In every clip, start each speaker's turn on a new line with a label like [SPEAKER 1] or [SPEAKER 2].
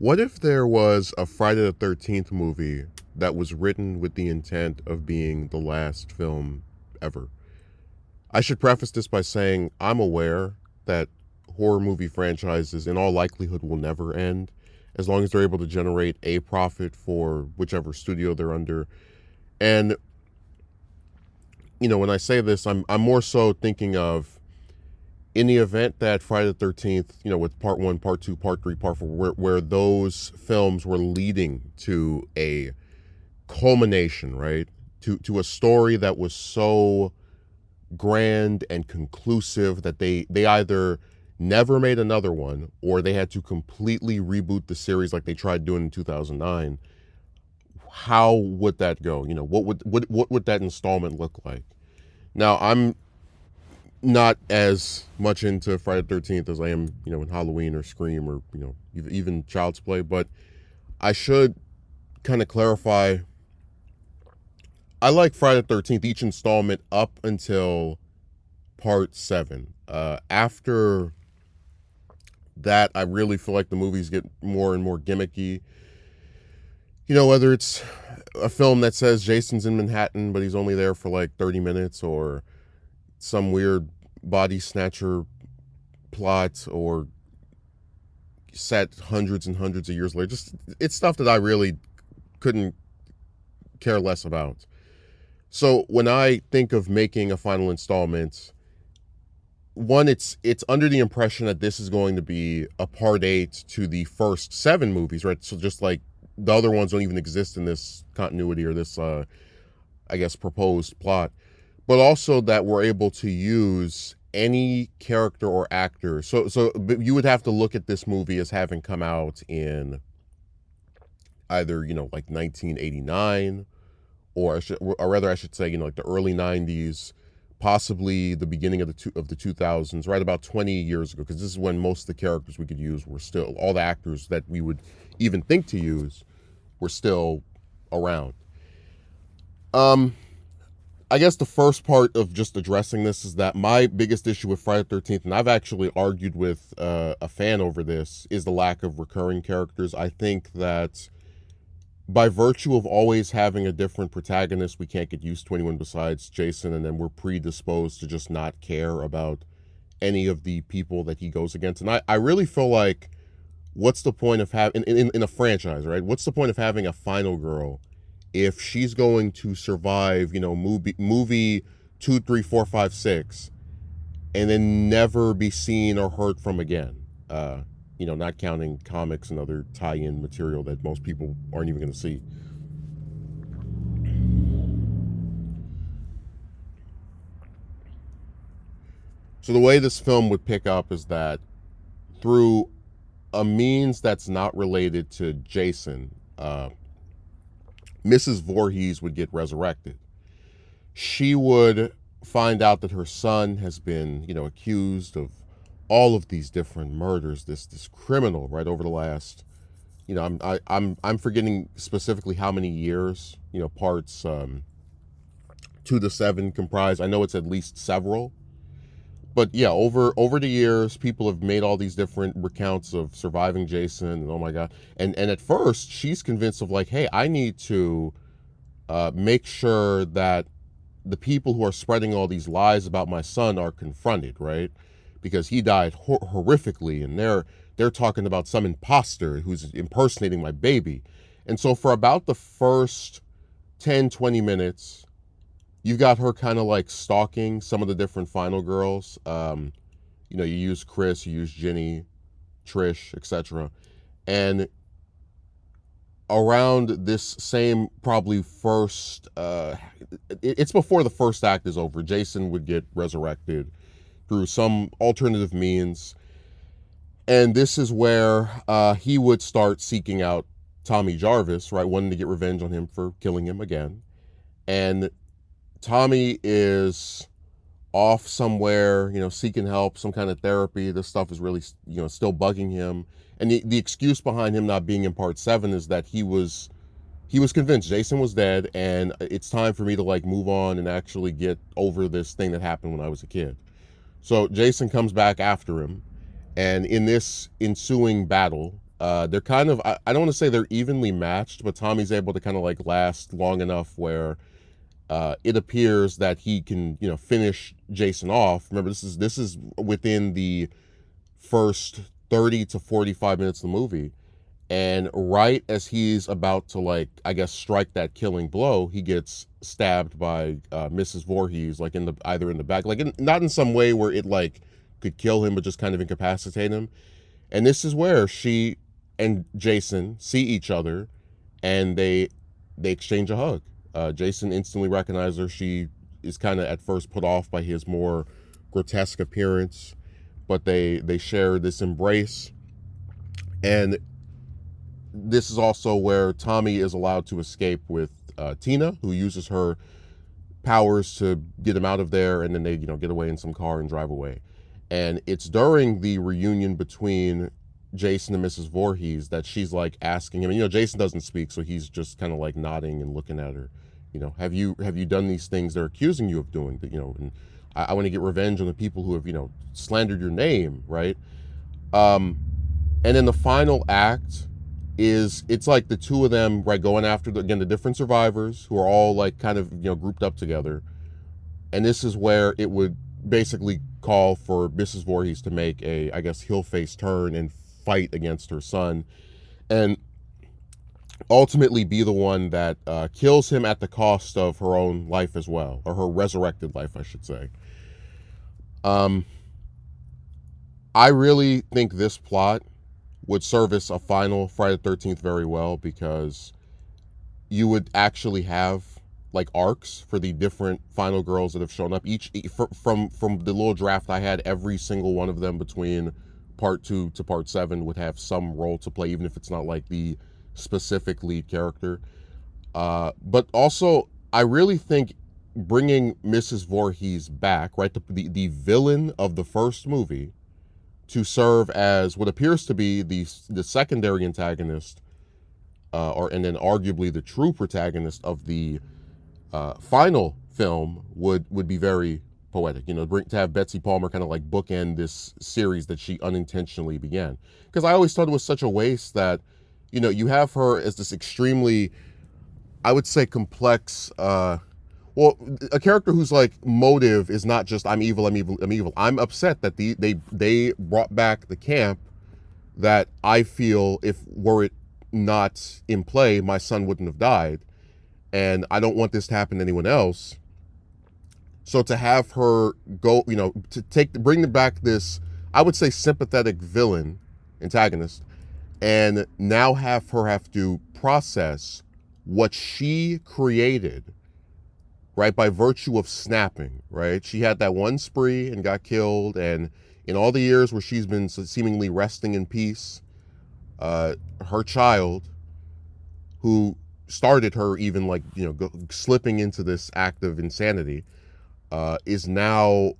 [SPEAKER 1] What if there was a Friday the 13th movie that was written with the intent of being the last film ever? I should preface this by saying I'm aware that horror movie franchises, in all likelihood, will never end as long as they're able to generate a profit for whichever studio they're under. And, when I say this, I'm more so thinking of in the event that Friday the 13th, with part one, part two, part three, part four, where those films were leading to a culmination, right? To a story that was so grand and conclusive that they either never made another one or they had to completely reboot the series like they tried doing in 2009. How would that go? What would that installment look like? Now, I'm not as much into Friday the 13th as I am, in Halloween or Scream or, even Child's Play, but I should kind of clarify. I like Friday the 13th, each installment up until part seven. After that, I really feel like the movies get more and more gimmicky. Whether it's a film that says Jason's in Manhattan, but he's only there for like 30 minutes, or some weird body snatcher plot, or set hundreds and hundreds of years later. Just, it's stuff that I really couldn't care less about. So when I think of making a final installment, one, it's under the impression that this is going to be a part eight to the first seven movies, right? So just like the other ones don't even exist in this continuity or this, I guess, proposed plot, but also that we're able to use any character or actor. So you would have to look at this movie as having come out in either, like 1989, or rather I should say, like the early 90s, possibly the beginning of the 2000s, right about 20 years ago, because this is when most of the characters we could use were still, all the actors that we would even think to use were still around. I guess the first part of just addressing this is that my biggest issue with Friday the 13th, and I've actually argued with a fan over this, is the lack of recurring characters. I think that by virtue of always having a different protagonist, we can't get used to anyone besides Jason, and then we're predisposed to just not care about any of the people that he goes against. And I really feel like, what's the point of having, in a franchise, right? What's the point of having a final girl if she's going to survive, movie 2, 3, 4, 5, 6, and then never be seen or heard from again? Not counting comics and other tie-in material that most people aren't even going to see. So the way this film would pick up is that through a means that's not related to Jason, Mrs. Voorhees would get resurrected. She would find out that her son has been, accused of all of these different murders. This criminal, right, over the last, I'm forgetting specifically how many years, parts 2 to 7 comprise. I know it's at least several. But yeah, over the years, people have made all these different recounts of surviving Jason, and oh my god. And at first, she's convinced of like, hey, I need to make sure that the people who are spreading all these lies about my son are confronted, right? Because he died horrifically, and they're talking about some imposter who's impersonating my baby. And so for about the first 10-20 minutes, you've got her kind of like stalking some of the different final girls. You use Chris, you use Ginny, Trish, etc. And around this same probably first, it's before the first act is over, Jason would get resurrected through some alternative means. And this is where he would start seeking out Tommy Jarvis, right, wanting to get revenge on him for killing him again. And Tommy is off somewhere, seeking help, some kind of therapy. This stuff is really, still bugging him. And the excuse behind him not being in part 7 is that he was convinced Jason was dead, and it's time for me to like move on and actually get over this thing that happened when I was a kid. So Jason comes back after him, and in this ensuing battle, They're kind of I don't want to say they're evenly matched, but Tommy's able to kind of like last long enough where it appears that he can finish Jason off. Remember, this is within the first 30 to 45 minutes of the movie. And right as he's about to, like, I guess, strike that killing blow, he gets stabbed by Mrs. Voorhees, like in the either in the back, like not in some way where it like could kill him, but just kind of incapacitate him. And this is where she and Jason see each other, and they exchange a hug. Jason instantly recognizes her. She is kind of at first put off by his more grotesque appearance, but they share this embrace. And this is also where Tommy is allowed to escape with Tina, who uses her powers to get him out of there, and then they get away in some car and drive away. And it's during the reunion between Jason and Mrs. Voorhees that she's like asking him, and Jason doesn't speak, so he's just kind of like nodding and looking at her. Have you done these things they're accusing you of doing? And I want to get revenge on the people who have slandered your name, right? And then the final act is it's like the two of them, right, going after the different survivors who are all like kind of grouped up together. And this is where it would basically call for Mrs. Voorhees to make a, I guess, heel face turn and fight against her son, and ultimately be the one that kills him at the cost of her own life as well, or her resurrected life, I should say. um I really think this plot would service a final Friday the 13th very well, because you would actually have like arcs for the different final girls that have shown up. From the little draft I had, every single one of them between part 2 to part 7 would have some role to play, even if it's not like the specific lead character. But also, I really think bringing Mrs. Voorhees back, right, the villain of the first movie, to serve as what appears to be the secondary antagonist, and then arguably the true protagonist of the final film, would be very poetic. To have Betsy Palmer kind of like bookend this series that she unintentionally began. Because I always thought it was such a waste that you have her as this extremely, I would say, complex. Well, a character whose like motive is not just I'm evil, I'm evil, I'm evil. I'm upset that they brought back the camp that I feel, if were it not in play, my son wouldn't have died, and I don't want this to happen to anyone else. So to have her go, to bring back this, I would say, sympathetic villain antagonist, and now have her have to process what she created, right, by virtue of snapping, right? She had that one spree and got killed, and in all the years where she's been seemingly resting in peace, her child, who started her even like slipping into this act of insanity, is now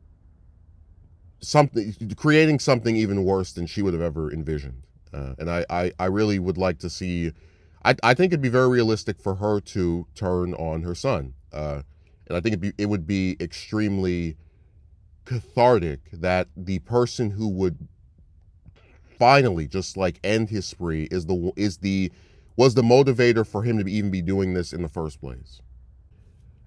[SPEAKER 1] creating something even worse than she would have ever envisioned. And I really would like to see. I think it'd be very realistic for her to turn on her son. And I think it would be extremely cathartic that the person who would finally just like end his spree was the motivator for him to even be doing this in the first place.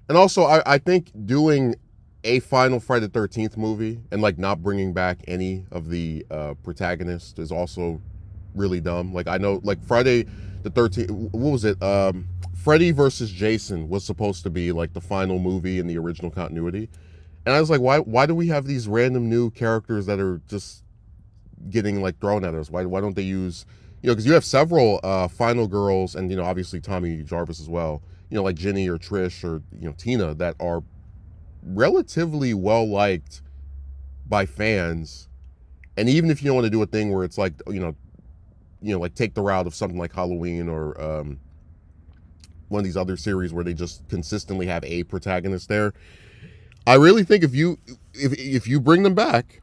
[SPEAKER 1] And also, I think doing a final Friday the 13th movie and like not bringing back any of the protagonists is also really dumb. Like, I know, like, Friday the 13th, what was it? Freddy versus Jason was supposed to be like the final movie in the original continuity. And I was like, why do we have these random new characters that are just getting like thrown at us? Why don't they use, because you have several final girls, and obviously Tommy Jarvis as well, like Ginny or Trish or Tina, that are relatively well liked by fans. And even if you don't want to do a thing where it's like like take the route of something like Halloween or one of these other series where they just consistently have a protagonist there, I really think if you bring them back,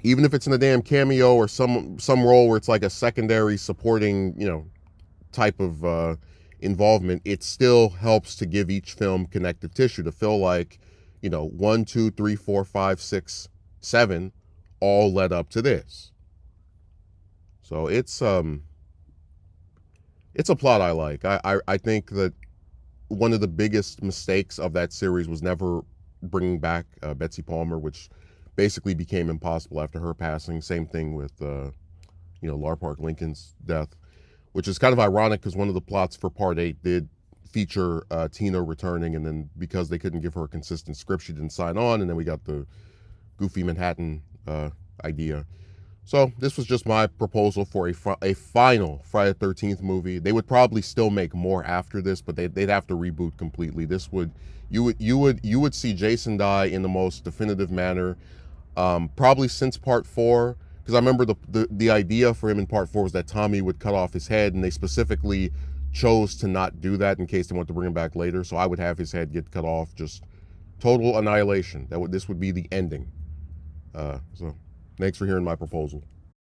[SPEAKER 1] even if it's in a damn cameo or some role where it's like a secondary supporting type of involvement, it still helps to give each film connective tissue, to feel like 1, 2, 3, 4, 5, 6, 7 all led up to this. So it's a plot I like. I think that one of the biggest mistakes of that series was never bringing back Betsy Palmer, which basically became impossible after her passing. Same thing with Lar Park Lincoln's death, which is kind of ironic because one of the plots for Part 8 did feature Tina returning, and then because they couldn't give her a consistent script, she didn't sign on, and then we got the Goofy Manhattan idea. So this was just my proposal for a final Friday the 13th movie. They would probably still make more after this, but they'd have to reboot completely. This would you would see Jason die in the most definitive manner, probably since Part 4. Because I remember the idea for him in Part 4 was that Tommy would cut off his head, and they specifically chose to not do that in case they want to bring him back later. So I would have his head get cut off, just total annihilation. This would be the ending. So thanks for hearing my proposal.